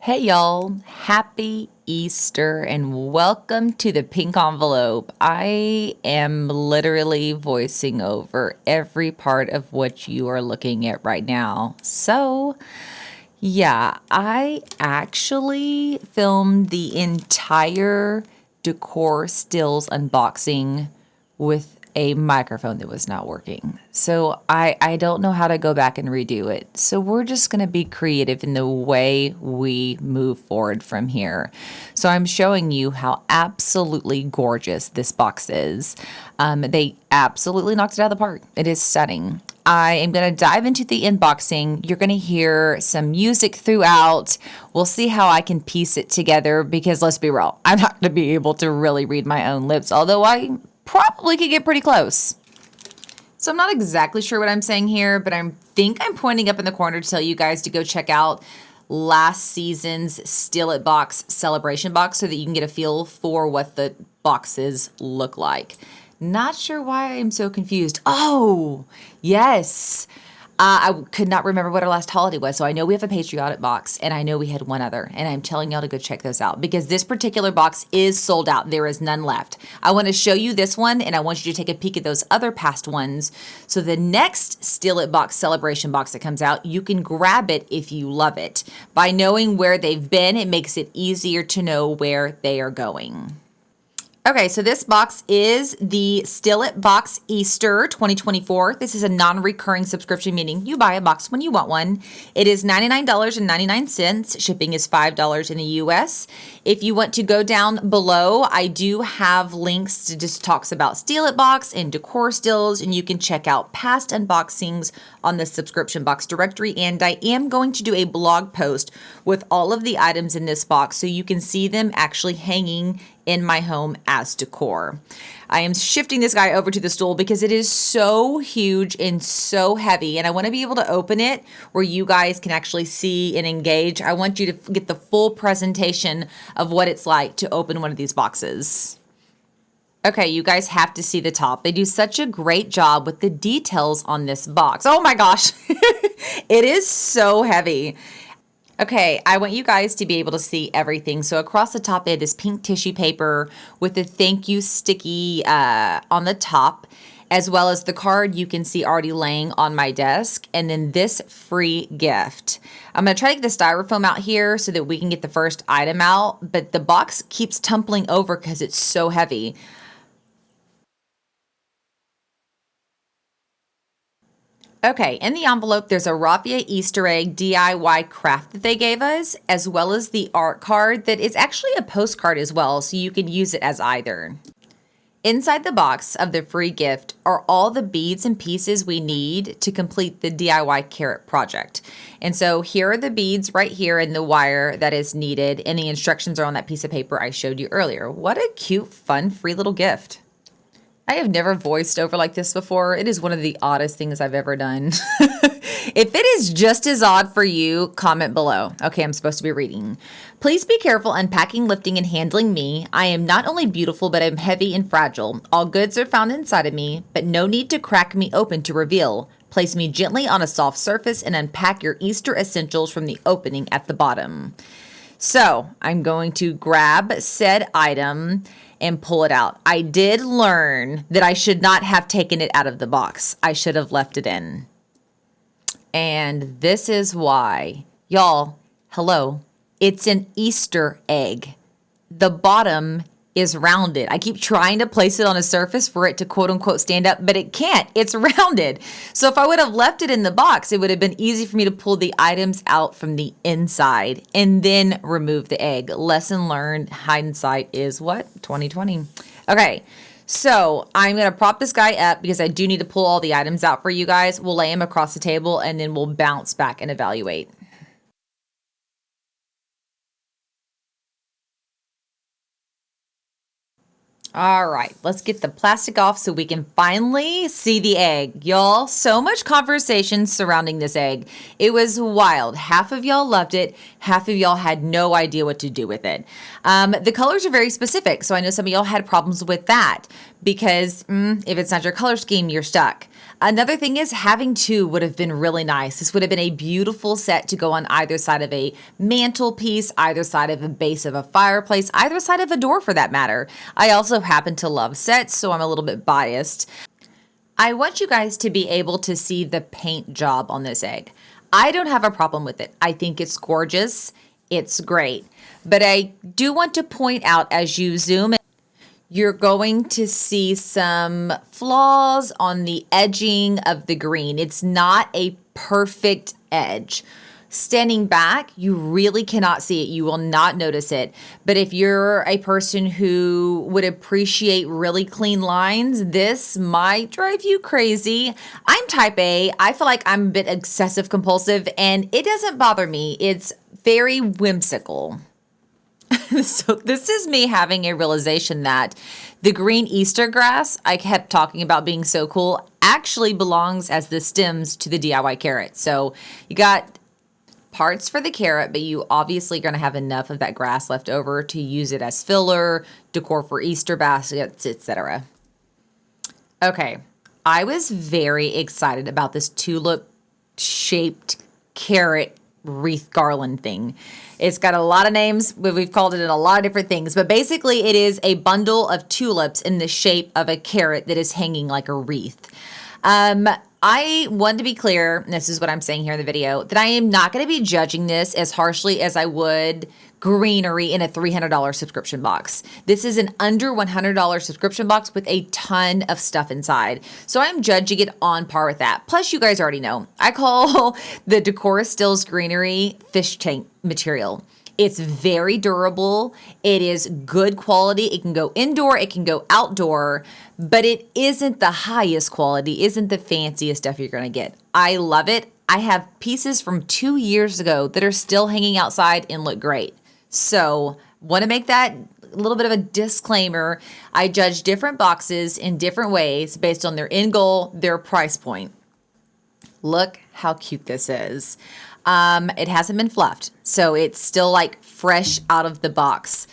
Hey y'all, happy Easter and welcome to the pink envelope. I am literally voicing over every part of what you are looking at right now. Yeah, I actually filmed the entire Decor stills unboxing with a microphone that was not working. So I don't know how to go back and redo it. So we're just going to be creative in the way we move forward from here. So I'm showing you how absolutely gorgeous this box is. They absolutely knocked it out of the park. It is stunning. I am going to dive into the unboxing. You're going to hear some music throughout. We'll see how I can piece it together because let's be real, I'm not going to be able to really read my own lips, although I probably could get pretty close. So I'm not exactly sure what I'm saying here, but I think I'm pointing up in the corner to tell you guys to go check out last season's Steal It box celebration box so that you can get a feel for what the boxes look like. Not sure why I'm so confused. Oh, yes. I could not remember what our last holiday was. So I know we have a patriotic box and I know we had one other. And I'm telling y'all to go check those out because this particular box is sold out. There is none left. I want to show you this one and I want you to take a peek at those other past ones. So the next Steal It box celebration box that comes out, you can grab it if you love it. By knowing where they've been, it makes it easier to know where they are going. Okay, so this box is the Steal It Box Easter 2024. This is a non-recurring subscription, meaning you buy a box when you want one. It is $99.99. Shipping is $5 in the US. If you want to go down below, I do have links to just talks about Steal It Box and Decor stills, and you can check out past unboxings on the subscription box directory. And I am going to do a blog post with all of the items in this box so you can see them actually hanging in my home as decor. I am shifting this guy over to the stool because it is so huge and so heavy, and I want to be able to open it where you guys can actually see and engage. I want you to get the full presentation of what it's like to open one of these boxes. Okay, you guys have to see the top. They do such a great job with the details on this box. Oh my gosh, it is so heavy. Okay, I want you guys to be able to see everything. So across the top, it is pink tissue paper with the thank you sticky on the top, as well as the card you can see already laying on my desk, and then this free gift. I'm going to try to get the styrofoam out here so that we can get the first item out, but the box keeps tumbling over because it's so heavy. Okay, in the envelope, there's a raffia Easter egg DIY craft that they gave us, as well as the art card that is actually a postcard as well, so you can use it as either. Inside the box of the free gift are all the beads and pieces we need to complete the DIY carrot project. And so here are the beads right here and the wire that is needed, and the instructions are on that piece of paper I showed you earlier. What a cute, fun, free little gift. I have never voiced over like this before. It is one of the oddest things I've ever done. If it is just as odd for you, comment below. Okay, I'm supposed to be reading. Please be careful unpacking, lifting, and handling me. I am not only beautiful, but I'm heavy and fragile. All goods are found inside of me, but no need to crack me open to reveal. Place me gently on a soft surface and unpack your Easter essentials from the opening at the bottom. So I'm going to grab said item and pull it out. I did learn that I should not have taken it out of the box. I should have left it in. And this is why. Y'all, hello. It's an Easter egg. The bottom is rounded. I keep trying to place it on a surface for it to quote unquote stand up, but it can't. It's rounded. So if I would have left it in the box, it would have been easy for me to pull the items out from the inside and then remove the egg. Lesson learned, hindsight is what? 2020. Okay. So I'm going to prop this guy up because I do need to pull all the items out for you guys. We'll lay him across the table and then we'll bounce back and evaluate. All right, let's get the plastic off so we can finally see the egg. Y'all, so much conversation surrounding this egg. It was wild. Half of y'all loved it. Half of y'all had no idea what to do with it. The colors are very specific, so I know some of y'all had problems with that because if it's not your color scheme, you're stuck. Another thing is having two would have been really nice. This would have been a beautiful set to go on either side of a mantelpiece, either side of a base of a fireplace, either side of a door for that matter. I also happen to love sets, so I'm a little bit biased. I want you guys to be able to see the paint job on this egg. I don't have a problem with it. I think it's gorgeous. It's great. But I do want to point out as you zoom in, you're going to see some flaws on the edging of the green. It's not a perfect edge. Standing back, you really cannot see it. You will not notice it. But if you're a person who would appreciate really clean lines, this might drive you crazy. I'm type A. I feel like I'm a bit obsessive compulsive, and it doesn't bother me. It's very whimsical. So this is me having a realization that the green Easter grass I kept talking about being so cool actually belongs as the stems to the DIY carrot. So you got parts for the carrot, but you obviously are going to have enough of that grass left over to use it as filler, decor for Easter baskets, etc. Okay, I was very excited about this tulip shaped carrot wreath garland thing. It's got a lot of names, but we've called it in a lot of different things. But basically, it is a bundle of tulips in the shape of a carrot that is hanging like a wreath. I want to be clear, and this is what I'm saying here in the video, that I am not going to be judging this as harshly as I would greenery in a $300 subscription box. This is an under $100 subscription box with a ton of stuff inside. So I'm judging it on par with that. Plus, you guys already know, I call the Decor Stills greenery fish tank material. It's very durable. It is good quality. It can go indoor, it can go outdoor, but it isn't the highest quality, isn't the fanciest stuff you're gonna get. I love it. I have pieces from 2 years ago that are still hanging outside and look great. So want to make that a little bit of a disclaimer. I judge different boxes in different ways based on their end goal, their price point. Look how cute this is. It hasn't been fluffed, so it's still like fresh out of the box.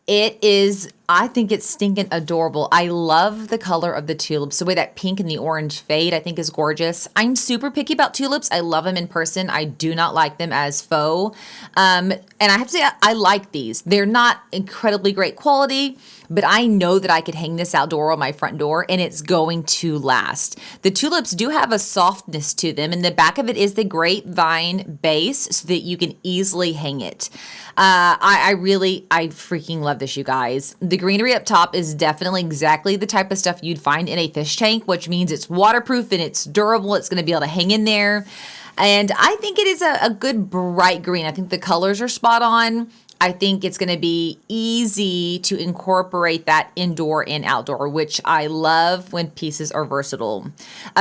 It is, I think it's stinking adorable. I love the color of the tulips. The way that pink and the orange fade, I think is gorgeous. I'm super picky about tulips. I love them in person. I do not like them as faux. And I have to say, I like these. They're not incredibly great quality, but I know that I could hang this outdoor on my front door and it's going to last. The tulips do have a softness to them, and the back of it is the grapevine base so that you can easily hang it. I freaking love this, you guys. The greenery up top is definitely exactly the type of stuff you'd find in a fish tank, which means it's waterproof and it's durable. It's going to be able to hang in there. And I think it is a good bright green. I think the colors are spot on. I think it's going to be easy to incorporate that indoor and outdoor, which I love when pieces are versatile.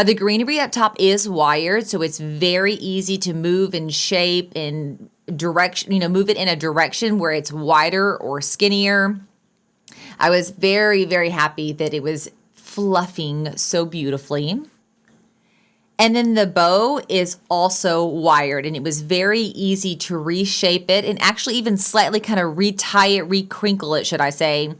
The greenery up top is wired, so it's very easy to move and shape and direction, move it in a direction where it's wider or skinnier. I was very, very happy that it was fluffing so beautifully. And then the bow is also wired, and it was very easy to reshape it and actually even slightly kind of retie it, recrinkle it, should I say,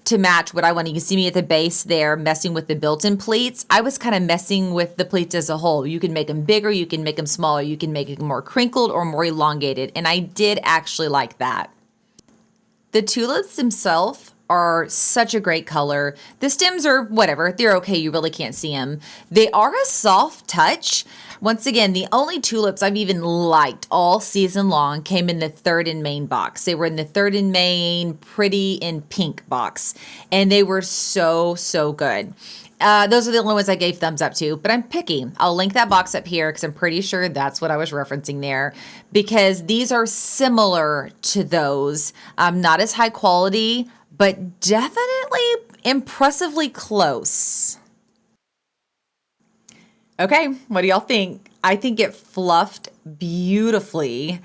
to match what I want. You can see me at the base there messing with the built-in pleats. I was kind of messing with the pleats as a whole. You can make them bigger, you can make them smaller, you can make it more crinkled or more elongated, and I did actually like that. The tulips themselves are such a great color. The stems are whatever, they're okay, you really can't see them. They are a soft touch. Once again, the only tulips I've even liked all season long came in the Third and Main box. They were in the Third and Main Pretty in Pink box, and they were so, so good. Those are the only ones I gave thumbs up to, but I'm picky. I'll link that box up here because I'm pretty sure that's what I was referencing there, because these are similar to those. Not as high quality, but definitely impressively close. Okay, what do y'all think? I think it fluffed beautifully.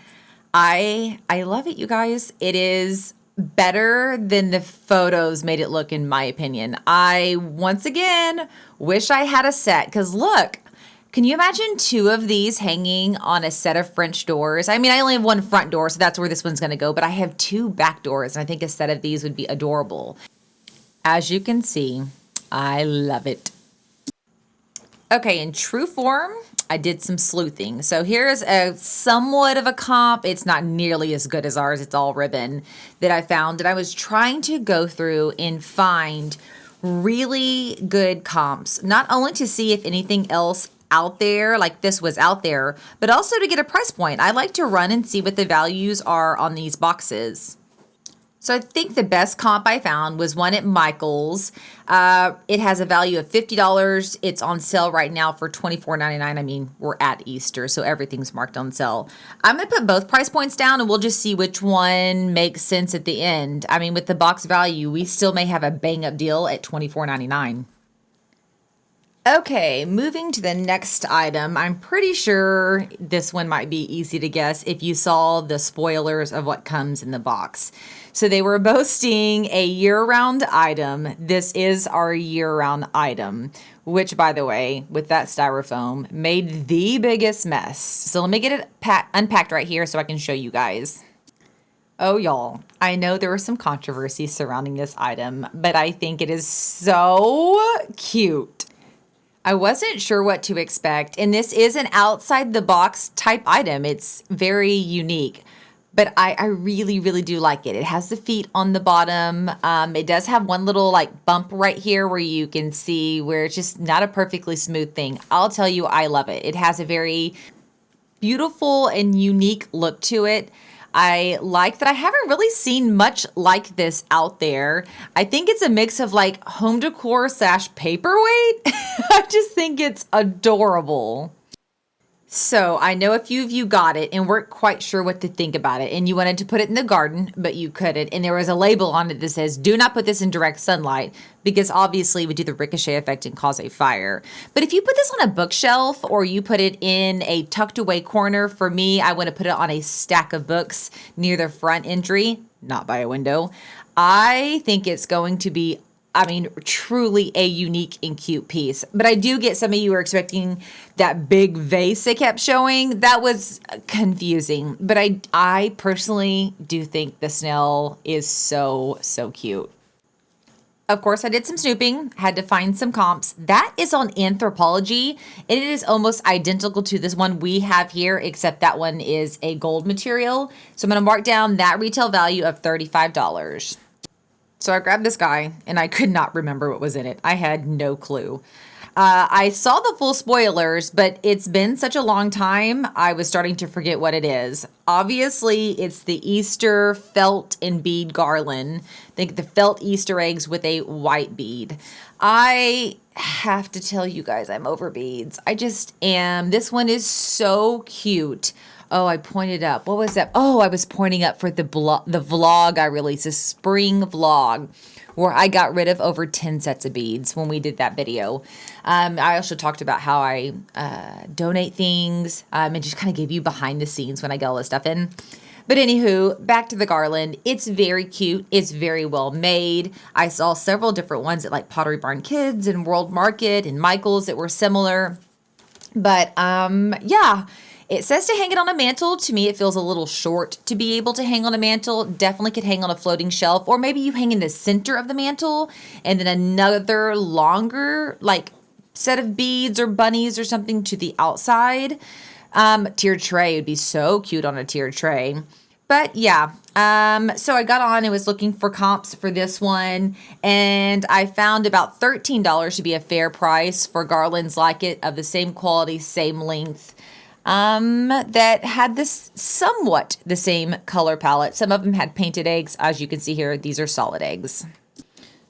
I love it, you guys. It is better than the photos made it look, in my opinion. I, once again, wish I had a set, because look, can you imagine 2 of these hanging on a set of French doors? I mean, I only have 1 front door, so that's where this one's going to go, but I have 2 back doors, and I think a set of these would be adorable. As you can see, I love it. Okay, in true form, I did some sleuthing. So here's a somewhat of a comp. It's not nearly as good as ours. It's all ribbon that I found. And I was trying to go through and find really good comps, not only to see if anything else out there like this was out there, but also to get a price point. I like to run and see what the values are on these boxes. So I think the best comp I found was one at Michael's. It has a value of $50. It's on sale right now for $24.99. I mean, we're at Easter, so everything's marked on sale. I'm going to put both price points down, and we'll just see which one makes sense at the end. I mean, with the box value, we still may have a bang-up deal at $24.99. Okay, moving to the next item. I'm pretty sure this one might be easy to guess if you saw the spoilers of what comes in the box. So they were boasting a year-round item. This is our year-round item, which, by the way, with that styrofoam, made the biggest mess. So let me get it unpacked right here so I can show you guys. Oh, y'all, I know there was some controversy surrounding this item, but I think it is so cute. I wasn't sure what to expect, and this is an outside the box type item. It's very unique, but I really, really do like it. It has the feet on the bottom. It does have one little like bump right here where you can see where it's just not a perfectly smooth thing. I'll tell you, I love it. It has a very beautiful and unique look to it. I like that I haven't really seen much like this out there. I think it's a mix of like home decor / paperweight. I just think it's adorable. So I know a few of you got it and weren't quite sure what to think about it, and you wanted to put it in the garden, but you couldn't. And there was a label on it that says, do not put this in direct sunlight, because obviously it would do the ricochet effect and cause a fire. But if you put this on a bookshelf or you put it in a tucked away corner, for me, I want to put it on a stack of books near the front entry, not by a window. I think it's going to be, I mean, truly a unique and cute piece. But I do get some of you were expecting that big vase they kept showing. That was confusing. But I personally do think the snail is so, so cute. Of course, I did some snooping, had to find some comps. That is on Anthropology. It is almost identical to this one we have here, except that one is a gold material. So I'm going to mark down that retail value of $35. So I grabbed this guy, and I could not remember what was in it. I had no clue. I saw the full spoilers, but it's been such a long time, I was starting to forget what it is. Obviously, it's the Easter felt and bead garland. Think the felt Easter eggs with a white bead. I have to tell you guys, I'm over beads. I just am. This one is so cute. Oh, I pointed up. What was that? Oh, I was pointing up for the vlog I released, a spring vlog, where I got rid of over 10 sets of beads when we did that video. I also talked about how I donate things and just kind of give you behind the scenes when I get all this stuff in. But anywho, back to the garland. It's very cute. It's very well made. I saw several different ones at like Pottery Barn Kids and World Market and Michael's that were similar. But yeah. It says to hang it on a mantle. To me, it feels a little short to be able to hang on a mantle. Definitely could hang on a floating shelf, or maybe you hang in the center of the mantle and then another longer like set of beads or bunnies or something to the outside. Tiered tray would be so cute on a tiered tray. But yeah, so I got on and was looking for comps for this one, and I found about $13 to be a fair price for garlands like it of the same quality, same length. That had this somewhat the same color palette. Some of them had painted eggs. As you can see here, these are solid eggs.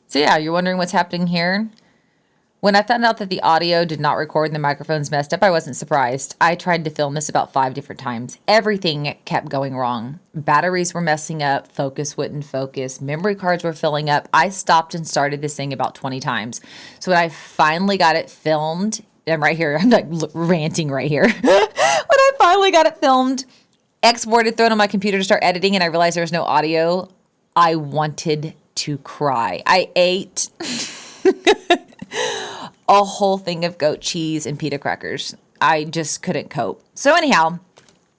So yeah, you're wondering what's happening here? When I found out that the audio did not record and the microphone's messed up, I wasn't surprised. I tried to film this about 5 different times. Everything kept going wrong. Batteries were messing up. Focus wouldn't focus. Memory cards were filling up. I stopped and started this thing about 20 times. So when I finally got it filmed, I'm right here. I'm like ranting right here. When I finally got it filmed, exported, thrown on my computer to start editing, and I realized there was no audio, I wanted to cry. I ate a whole thing of goat cheese and pita crackers. I just couldn't cope. So anyhow,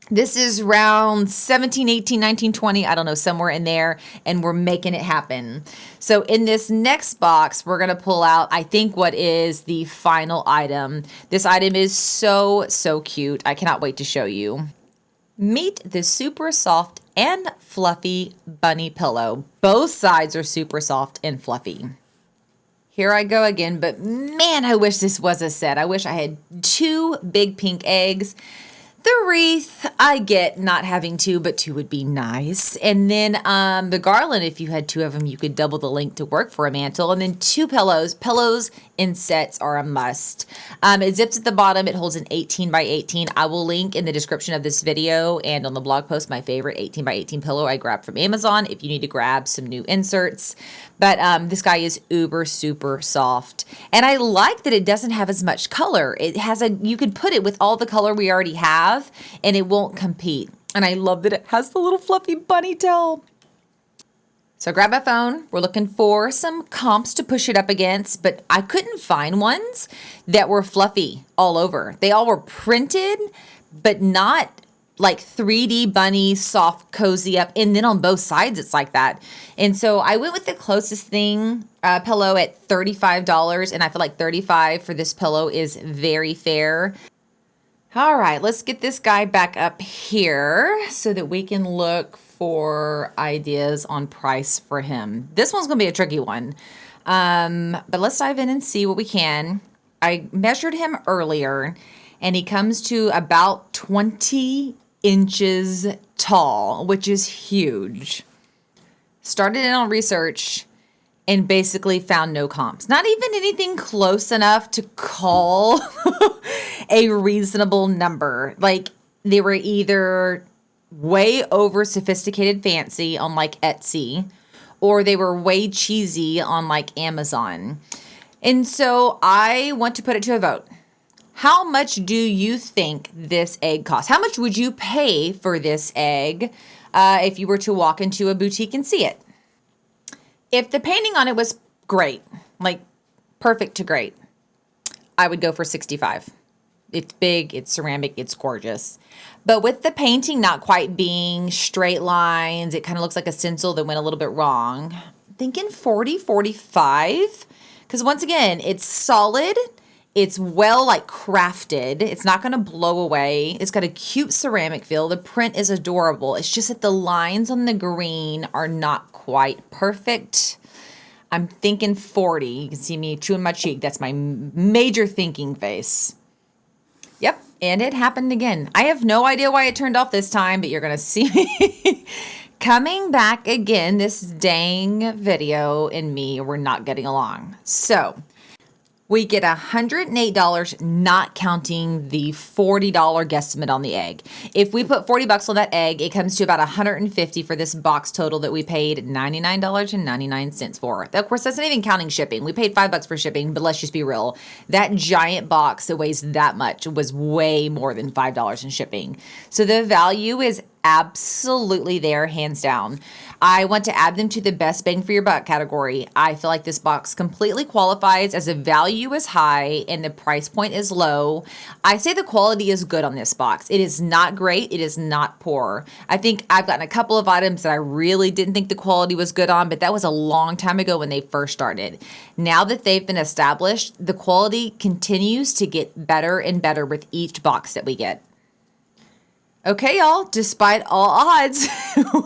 This is round 17, 18, 19, 20, I don't know, somewhere in there, and we're making it happen. So in this next box, we're going to pull out, I think, what is the final item. This item is so, so cute. I cannot wait to show you. Meet the super soft and fluffy bunny pillow. Both sides are super soft and fluffy. Here I go again, but man, I wish this was a set. I wish I had 2 big pink eggs. The wreath, I get not having 2, but 2 would be nice. And then the garland, if you had 2 of them, you could double the length to work for a mantle. And then 2 pillows. Pillows in sets are a must. It zips at the bottom. It holds an 18 by 18. I will link in the description of this video and on the blog post my favorite 18 by 18 pillow I grabbed from Amazon if you need to grab some new inserts. But this guy is uber super soft. And I like that it doesn't have as much color. It has you could put it with all the color we already have and it won't compete. And I love that it has the little fluffy bunny tail. So grab my phone. We're looking for some comps to push it up against, but I couldn't find ones that were fluffy all over. They all were printed, but not like 3D bunny, soft, cozy up. And then on both sides, it's like that. And so I went with the closest thing, pillow at $35. And I feel like $35 for this pillow is very fair. All right, let's get this guy back up here so that we can look for ideas on price for him. This one's going to be a tricky one. But let's dive in and see what we can. I measured him earlier and he comes to about 20 inches tall, which is huge. Started in on research and basically found no comps. Not even anything close enough to call a reasonable number. Like they were either way over sophisticated fancy on like Etsy, or they were way cheesy on like Amazon. And so I want to put it to a vote. How much do you think this egg costs? How much would you pay for this egg if you were to walk into a boutique and see it? If the painting on it was great, like perfect to great, I would go for $65. It's big, it's ceramic, it's gorgeous. But with the painting not quite being straight lines, it kind of looks like a stencil that went a little bit wrong. I'm thinking $40, $45. Because once again, it's solid. It's well like crafted. It's not going to blow away. It's got a cute ceramic feel. The print is adorable. It's just that the lines on the green are not quite perfect. I'm thinking 40. You can see me chewing my cheek. That's my major thinking face. Yep, and it happened again. I have no idea why it turned off this time, but you're going to see me coming back again. This dang video and me, we're not getting along. So we get $108, not counting the $40 guesstimate on the egg. If we put $40 on that egg, it comes to about $150 for this box total that we paid $99.99 for. Of course, that's not even counting shipping. We paid $5 for shipping, but let's just be real. That giant box that weighs that much was way more than $5 in shipping. So the value is absolutely there, hands down. I want to add them to the best bang for your buck category. I feel like this box completely qualifies as the value is high and the price point is low. I say the quality is good on this box. It is not great. It is not poor. I think I've gotten a couple of items that I really didn't think the quality was good on, but that was a long time ago when they first started. Now that they've been established, the quality continues to get better and better with each box that we get. Okay, y'all, despite all odds,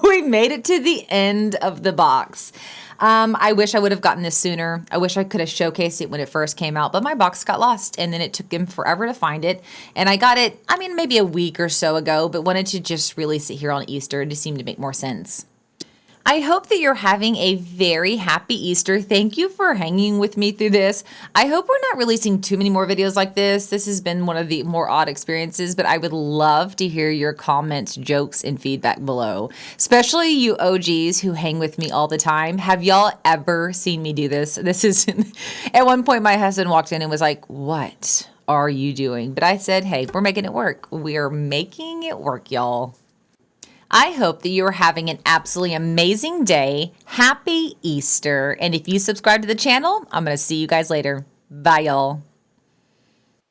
we made it to the end of the box. I wish I would have gotten this sooner. I wish I could have showcased it when it first came out, but my box got lost and then it took him forever to find it. And I got it, maybe a week or so ago, but wanted to just release it here on Easter to seem to make more sense. I hope that you're having a very happy Easter. Thank you for hanging with me through this. I hope we're not releasing too many more videos like this. This has been one of the more odd experiences, but I would love to hear your comments, jokes, and feedback below, especially you OGs who hang with me all the time. Have y'all ever seen me do this? This is, at one point my husband walked in and was like, "What are you doing?" But I said, "Hey, we're making it work. We're making it work, y'all." I hope that you are having an absolutely amazing day. Happy Easter. And if you subscribe to the channel, I'm going to see you guys later. Bye, y'all.